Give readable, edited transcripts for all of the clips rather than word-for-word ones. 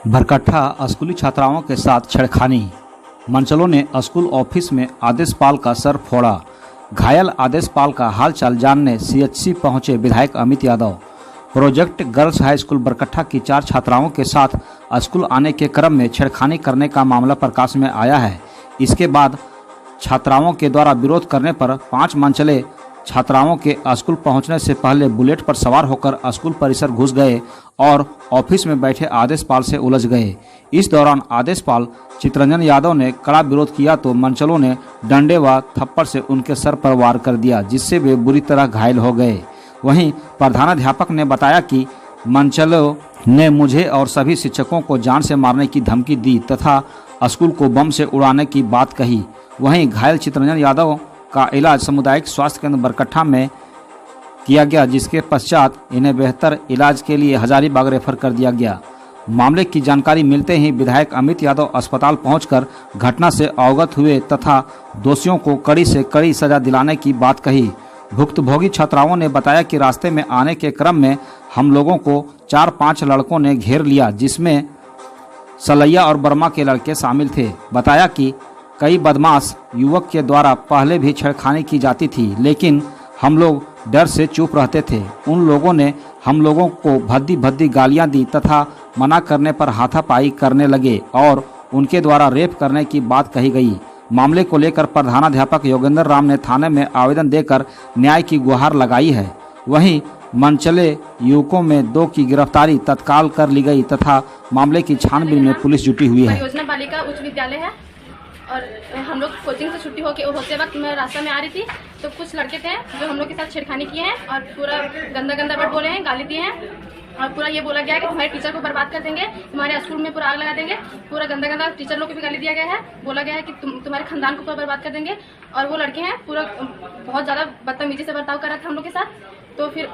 भरकट्ठा स्कूली छात्राओं के साथ छेड़खानी। मंचलों ने स्कूल ऑफिस में आदेशपाल का सर फोड़ा। घायल आदेशपाल का हालचाल जानने सीएचसी पहुंचे विधायक Amit Yadav. Project girls high school बरकट्ठा की 4 छात्राओं के साथ स्कूल आने के क्रम में छेड़खानी करने का मामला प्रकाश में आया है। इसके बाद छात्राओं के द्वारा विरोध करने पर 5 मंचले छात्राओं के स्कूल पहुंचने से पहले बुलेट पर सवार होकर स्कूल परिसर घुस गए और ऑफिस में बैठे आदेशपाल से उलझ गए। इस दौरान आदेशपाल चितरंजन यादव ने कड़ा विरोध किया तो मंचलों ने डंडे व थप्पड़ से उनके सर पर वार कर दिया, जिससे वे बुरी तरह घायल हो गए। वहीं प्रधानाध्यापक ने बताया कि मंचलों ने मुझे और सभी शिक्षकों को जान से मारने की धमकी दी तथा स्कूल को बम से उड़ाने की बात कही। वहीं घायल चितरंजन यादव का इलाज सामुदायिक स्वास्थ्य केंद्र बरकट्ठा में किया गया, जिसके पश्चात इन्हें बेहतर इलाज के लिए हजारीबाग रेफर कर दिया गया। मामले की जानकारी मिलते ही विधायक अमित यादव अस्पताल पहुंचकर घटना से अवगत हुए तथा दोषियों को कड़ी से कड़ी सजा दिलाने की बात कही। भुक्तभोगी छात्राओं ने बताया कि रास्ते में आने के क्रम में हम लोगों को 4-5 लड़कों ने घेर लिया, जिसमें सलैया और बर्मा के लड़के शामिल थे। बताया कि कई बदमाश युवक के द्वारा पहले भी छेड़खानी की जाती थी, लेकिन हम लोग डर से चुप रहते थे। उन लोगों ने हम लोगों को भद्दी भद्दी गालियां दी तथा मना करने पर हाथापाई करने लगे और उनके द्वारा रेप करने की बात कही गई। मामले को लेकर प्रधानाध्यापक योगेंद्र राम ने थाने में आवेदन देकर न्याय की गुहार लगाई है। वहीं मनचले युवकों में 2 की गिरफ्तारी तत्काल कर ली गई तथा मामले की छानबीन में पुलिस जुटी हुई है। योजना बालिका उच्च विद्यालय है और हम लोग कोचिंग से छुट्टी होते वक्त मैं रास्ता में आ रही थी तो कुछ लड़के थे जो हम लोग के साथ छेड़खानी किए हैं और पूरा गंदा वर्ड बोले हैं, गाली दिए हैं और पूरा ये बोला गया है कि तुम्हारे टीचर को बर्बाद कर देंगे, तुम्हारे स्कूल में पूरा आग लगा देंगे। पूरा गंदा टीचर लोग को भी गाली दिया गया है, बोला गया है कि तुम्हारे खानदान को पूरा बर्बाद कर देंगे। और वो लड़के हैं पूरा बहुत ज़्यादा बदतमीजी से बर्ताव कर रहा था हम लोग के साथ। तो फिर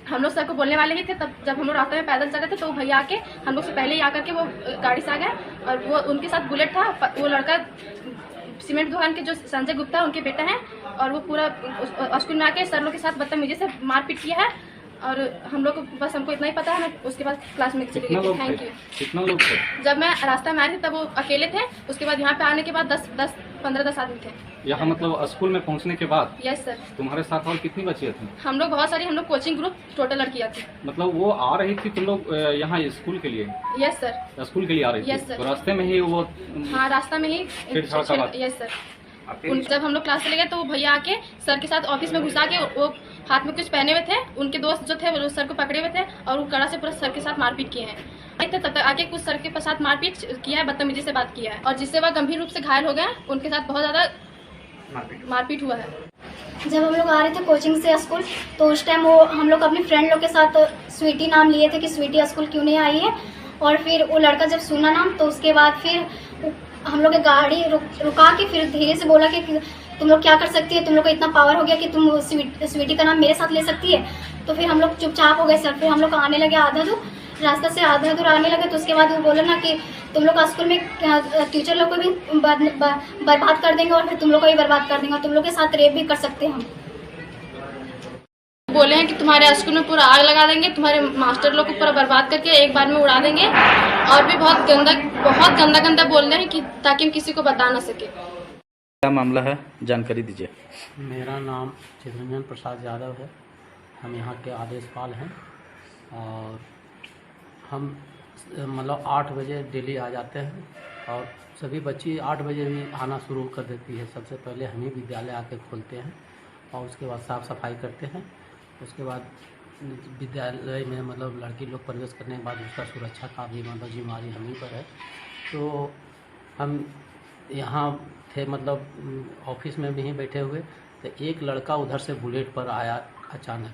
हम लोग सर को बोलने वाले ही थे, तब जब हम लोग रास्ते में पैदल चल रहे थे तो भैया आके हम लोग से पहले ही आकर के वो गाड़ी से आ गए और वो उनके साथ बुलेट था। वो लड़का सीमेंट दुकान के जो संजय गुप्ता उनके बेटा हैं और वो पूरा स्कूल में आके सर लोग के साथ बदतमीजी से मारपीट किया है। और हम लोग को बस हमको इतना ही पता है। मैं उसके बाद क्लास में चली गई। Thank you. कितना लोग थे? जब मैं रास्ता में आ रही थी तब वो अकेले थे। उसके बाद यहाँ पे आने के बाद 15-10 आदमी थे। यहाँ मतलब स्कूल में पहुँचने के बाद? Yes sir. तुम्हारे साथ और कितनी बच्चियाँ थी? हम लोग बहुत सारी, हम लोग कोचिंग ग्रुप टोटल लड़कियाँ थी। मतलब वो आ रही थी तुम लोग यहाँ स्कूल के लिए? Yes sir. स्कूल के लिए आ रही थी? Yes sir. तो रास्ते में ही वो? हाँ, रास्ता में ही। Yes sir. जब हम लोग क्लास चले गए तो वो भैया आके सर के साथ ऑफिस में घुसा के वो हाथ में कुछ पहने हुए थे, उनके दोस्त जो थे वो सर को पकड़े हुए थे और वो कड़ा से पूरा सर के साथ मारपीट किए हैं। तब तक आके कुछ सर के साथ मारपीट किया है, बदतमीजी से बात किया है और जिससे वह गंभीर रूप से घायल हो गए। उनके साथ बहुत ज़्यादा मारपीट हुआ है। जब हम लोग आ रहे थे कोचिंग से स्कूल तो उस टाइम वो हम लोग अपने फ्रेंड लोग के साथ स्वीटी नाम लिए थे कि स्वीटी स्कूल क्यों नहीं आई है। और फिर वो लड़का जब सुना नाम तो उसके बाद फिर हम लोग गाड़ी रुका के फिर धीरे से बोला कि तुम लोग क्या कर सकती है, तुम लोग को इतना पावर हो गया कि तुम स्वीटी का नाम मेरे साथ ले सकती है। तो फिर हम लोग चुपचाप हो गए सर। फिर हम लोग आने लगे आधा दूर, रास्ता से आधा दूर आने लगे तो उसके बाद वो बोला ना कि तुम लोग स्कूल में टीचर लोग को भी बर्बाद कर देंगे और फिर तुम लोग को भी बर्बाद कर देंगे और तुम लोग के साथ रेप भी कर सकते हैं। हम बोले हैं कि तुम्हारे स्कूल में पूरा आग लगा देंगे, तुम्हारे मास्टर लोग को पूरा बर्बाद करके एक बार में उड़ा देंगे और भी बहुत गंदा बोल रहे हैं कि ताकि हम किसी को बता ना सके। क्या मामला है, जानकारी दीजिए। मेरा नाम चितरंजन प्रसाद यादव है। हम यहाँ के आदेशपाल हैं और हम मतलब 8 बजे डेली आ जाते हैं और सभी बच्ची 8 बजे भी आना शुरू कर देती है। सबसे पहले हम ही विद्यालय आके खोलते हैं और उसके बाद साफ़ सफाई करते हैं। उसके बाद विद्यालय में मतलब लड़की लोग प्रवेश करने के बाद उसका सुरक्षा का भी मतलब जिम्मेदारी हम ही पर है। तो हम यहाँ थे मतलब ऑफिस में भी ही बैठे हुए तो एक लड़का उधर से बुलेट पर आया अचानक।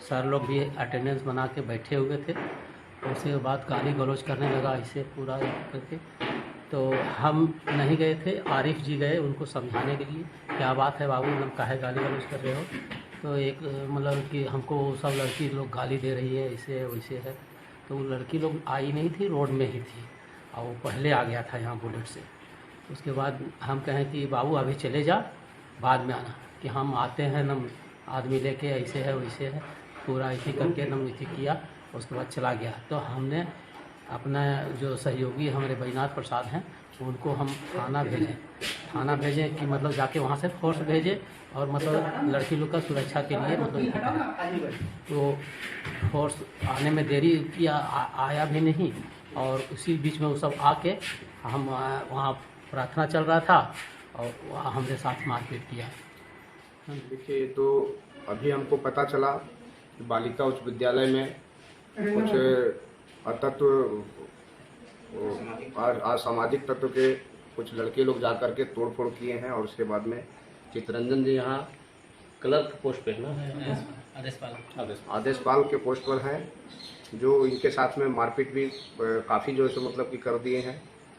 सर लोग भी अटेंडेंस बना के बैठे हुए थे। उसके बाद गाली गलौज करने लगा ऐसे पूरा करके। तो हम नहीं गए थे, आरिफ जी गए उनको समझाने के लिए, क्या बात है बाबू, मतलब काहे गाली गलौज कर रहे हो। तो एक मतलब कि हमको सब लड़की लोग गाली दे रही है, ऐसे वैसे है। तो वो लड़की लोग आई नहीं थी, रोड में ही थी और वो पहले आ गया था यहाँ बुलेट से। उसके बाद हम कहें कि बाबू अभी चले जा, बाद में आना, कि हम आते हैं नम आदमी लेके, ऐसे है वैसे है, पूरा ऐसे करके नम ऐसे किया। उसके बाद चला गया। तो हमने अपना जो सहयोगी हमारे बैजनाथ प्रसाद हैं उनको हम थाना भेजें कि मतलब जाके वहाँ से फोर्स भेजें और मतलब लड़की लोग का सुरक्षा के लिए मतलब ये करें। तो फोर्स आने में देरी किया, आया भी नहीं, और उसी बीच में वो सब आके हम वहाँ प्रार्थना चल रहा था और वहाँ हमरे साथ मारपीट किया। देखिए, तो अभी हमको पता चला कि बालिका उच्च विद्यालय में कुछ तत्व असामाजिक तत्व के कुछ लड़के लोग जाकर के तोड़फोड़ किए हैं, और उसके बाद में चितरंजन जी यहाँ क्लर्क पोस्ट पे है ना, आदेशपाल के पोस्ट पर हैं, जो इनके साथ में मारपीट भी काफ़ी जो है सो मतलब कि कर दिए हैं।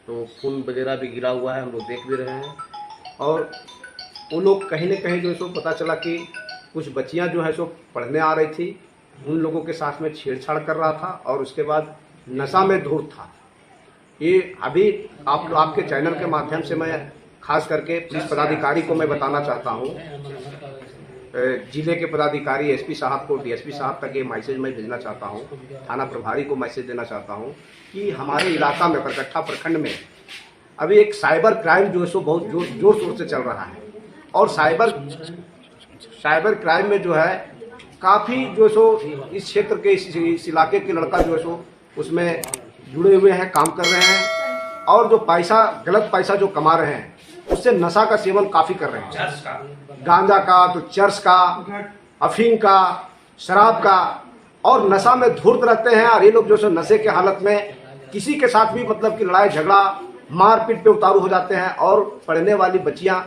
तो खून वगैरह भी गिरा हुआ है, हम लोग देख भी रहे हैं। और वो लोग कहीं न कहीं जो है सो पता चला कि कुछ बच्चियां जो है सो पढ़ने आ रही थी, उन लोगों के साथ में छेड़छाड़ कर रहा था, और उसके बाद नशा में धूर्त था। ये अभी आपके चैनल के माध्यम से मैं खास करके पुलिस पदाधिकारी को मैं बताना चाहता हूँ, जिले के पदाधिकारी एसपी साहब को, डीएसपी साहब तक ये मैसेज मैं भेजना चाहता हूँ, थाना प्रभारी को मैसेज देना चाहता हूँ कि हमारे इलाका में परकट्ठा प्रखंड में अभी एक साइबर क्राइम जो है सो बहुत जोर शोर से चल रहा है। और साइबर क्राइम में जो है काफ़ी जो सो इस क्षेत्र के इस इलाके के लड़का जो है सो उसमें जुड़े हुए हैं, काम कर रहे हैं, और जो पैसा गलत पैसा जो कमा रहे हैं उससे नशा का सेवन काफ़ी कर रहे हैं, गांजा का, तो चर्च का, अफीम का, शराब का, और नशा में धूर्त रहते हैं। और ये लोग जो सो नशे के हालत में किसी के साथ भी मतलब कि लड़ाई झगड़ा मारपीट पे उतारू हो जाते हैं। और पढ़ने वाली बच्चियां,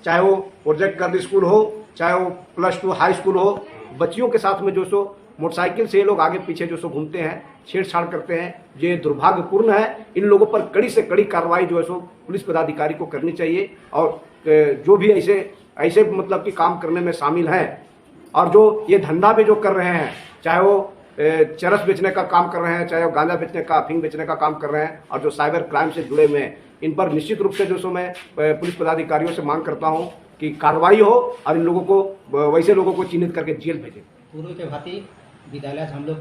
चाहे वो प्रोजेक्ट गर्ल स्कूल हो, चाहे वो +2 हाई स्कूल हो, बच्चियों के साथ में जो सो मोटरसाइकिल से ये लोग आगे पीछे जो सो घूमते हैं, छेड़छाड़ करते हैं। ये दुर्भाग्यपूर्ण है। इन लोगों पर कड़ी से कड़ी कार्रवाई जो है सो पुलिस पदाधिकारी को करनी चाहिए। और जो भी ऐसे मतलब कि काम करने में शामिल हैं, और जो ये धंधा भी जो कर रहे हैं, चाहे वो चरस बेचने का काम कर रहे हैं, चाहे वो गांजा बेचने का, अफीम बेचने का काम कर रहे हैं, और जो साइबर क्राइम से जुड़े हुए हैं, इन पर निश्चित रूप से जो सो मैं पुलिस पदाधिकारियों से मांग करता हूं कि कार्रवाई हो और इन लोगों को, वैसे लोगों को चिन्हित करके जेल भेजें। पूर्व के भांति विद्यालय हम लोग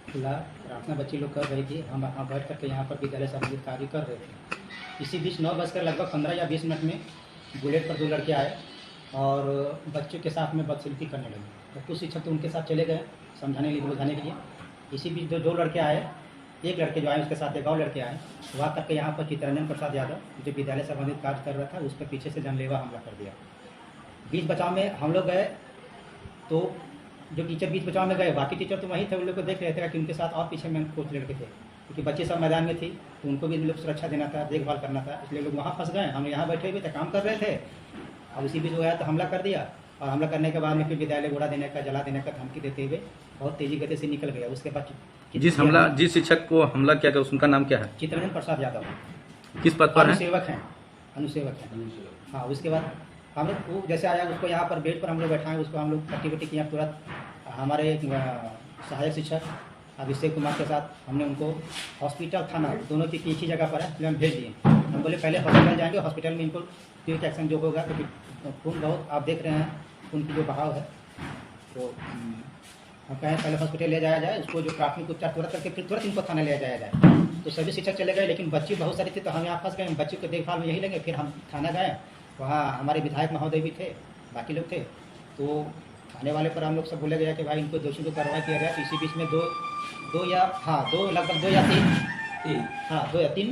खुला प्रार्थना बच्ची लोग कर रही थी, हम वहाँ बैठ करके यहाँ पर विद्यालय संबंधित कार्य कर रहे थे। इसी बीच 9 लगभग 15 या 20 मिनट में बुलेट पर 2 लड़के आए और बच्चों के साथ में बदसलूकी करने लगे। तो कुछ शिक्षक तो उनके साथ चले गए समझाने के लिए, बुझाने के लिए। इसी बीच 2 लड़के आए, एक लड़के जो आए उसके साथ 1 और लड़के आए, वहाँ करके यहाँ पर चितरंजन प्रसाद यादव जो विद्यालय संबंधित कार्य कर रहा था उस पर पीछे से जानलेवा हमला कर दिया। बीच बचाव में हम लोग गए, तो जो टीचर बीच बचाव में गए, बाकी टीचर तो वहीं थे, उन लोग को देख रहे थे कि उनके साथ और पीछे में कुछ लड़के थे, क्योंकि बच्चे सब मैदान में थी, तो उनको भी लोग सुरक्षा देना था, देखभाल करना था, इसलिए लोग वहाँ फंस गए। हम यहाँ बैठे हुए थे, काम कर रहे थे। अब उसी बीच हो गया तो हमला कर दिया, और हमला करने के बाद में फिर विद्यालय उड़ा देने का, जला देने का धमकी देते हुए बहुत तेजी गति से निकल गया। उसके बाद जिस शिक्षक को हमला किया गया उनका नाम क्या है? चितरंजन प्रसाद यादव। किस पद पर है? अनुसेवक हैं। हाँ, उसके बाद हम लोग वो जैसे आया उसको यहाँ पर बेड पर हम लोग बैठाएँ, उसको हम लोग पट्टी किया। तुरंत हमारे सहायक शिक्षक अभिषेक कुमार के साथ हमने उनको हॉस्पिटल, थाना दोनों की एक ही जगह पर है, इसलिए हम भेज दिए। हम बोले पहले हॉस्पिटल जाएंगे, हॉस्पिटल में इनको क्विक एक्शन जो होगा, क्योंकि खून बहुत आप देख रहे हैं, खून की जो बहाव है, तो हम कहें पहले हॉस्पिटल ले जाया जाए, उसको जो प्राथमिक उपचार तुरंत करके फिर तुरंत इनको थाना ले जाया जाए। तो सभी शिक्षक चले गए, लेकिन बच्चे बहुत सारी थी, तो हम यहाँ फंस गए। बच्चों के देखभाल में यही लगे। फिर हम थाना गए, वहाँ हमारे विधायक महोदय भी थे, बाकी लोग थे। तो थाने वाले पर हम लोग सब बोले गया कि भाई इनको दोषी को कार्रवाई किया जाए। इसी बीच में लगभग 2 या 3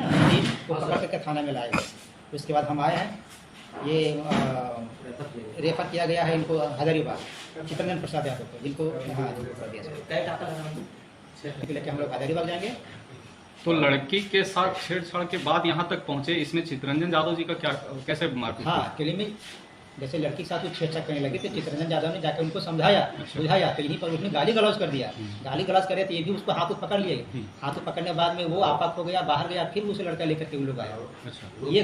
को पकड़ करके थाना में लाए गए। उसके बाद हम आए हैं, ये रेफर किया गया है इनको हजारीबाग, चितरंजन प्रसाद यादव को, जिनको यहाँ कर दिया लेके हम लोग हजारीबाग जाएंगे। तो लड़की के साथ छेड़छाड़ के बाद यहाँ तक पहुँचे, इसमें चितरंजन यादव जी का क्या, कैसे मारपीट? हाँ, अकेले में जैसे लड़की के साथ वो छेड़छाड़ करने लगे, तो चितरंजन यादव ने जाकर उनको समझाया, बुझाया, तो यहीं पर उसने गाली गलौज कर दिया। गाली गलौज करे तो ये भी उसको हाथ पकड़ लिए। हाथ पकड़ने के बाद में वो आपात हो गया, बाहर गया, फिर उसे लड़का लेकर के उन लोग आया। ये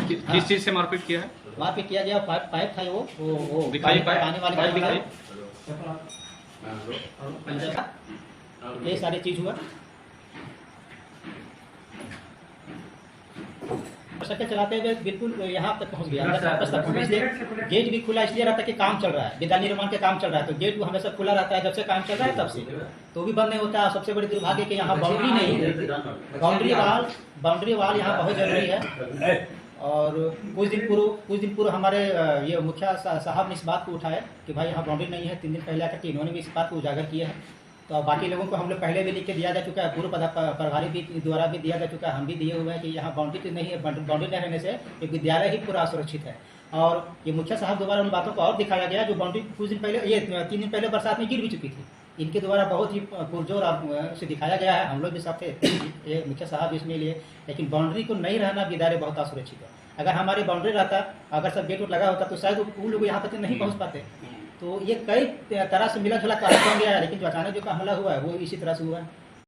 किस चीज़ से मारपीट किया है? मारपीट किया गया, पाइप था वो दिखाई, आने वाले, ये सारी चीज हुआ। मोटरसाइकिल चलाते हुए बिल्कुल यहाँ तक पहुँच गया, अंदर कैंपस तक पहुँच गया। गेट भी खुला इसलिए रहता है कि काम चल रहा है, विद्यालय निर्माण के काम चल रहा है, तो गेट हमेशा खुला रहता है जब से काम चल रहा है तब से, तो भी बंद नहीं होता है। सबसे बड़ी दुर्भाग्य कि यहाँ बाउंड्री नहीं है, बाउंड्री वाल यहाँ बहुत जरूरी है। और कुछ दिन पूर्व हमारे ये मुखिया साहब ने इस बात को उठाया कि भाई यहाँ बाउंड्री नहीं है। 3 दिन पहले आकर के इन्होंने भी इस बात को उजागर किया है। तो बाकी लोगों को हम लोग पहले भी लिख के दिया जा चुका है, पूर्व प्रभारी भी द्वारा भी दिया जा चुका है, हम भी दिए हुए हैं कि यहाँ बाउंड्री तो नहीं है, बाउंड्री नहीं रहने से ये विद्यालय ही पूरा असुरक्षित है। और ये मुखिया साहब द्वारा उन बातों को और दिखाया गया जो बाउंड्री कुछ दिन पहले, ये 3 दिन पहले बरसात में गिर भी चुकी थी, इनके द्वारा बहुत ही पुरजोर से दिखाया गया है। हम लोग भी साथ थे, ये मुखिया साहब इसमें लिए, लेकिन बाउंड्री को नहीं रहना विद्यालय बहुत असुरक्षित है। अगर हमारी बाउंड्री रहता, अगर सब गेट लगा होता तो शायद वो लोग यहाँ तक नहीं पहुँच पाते। तो ये कई तरह से मिला जुला कारण बन गया है, लेकिन जो अचानक जो हमला हुआ है वो इसी तरह से हुआ है।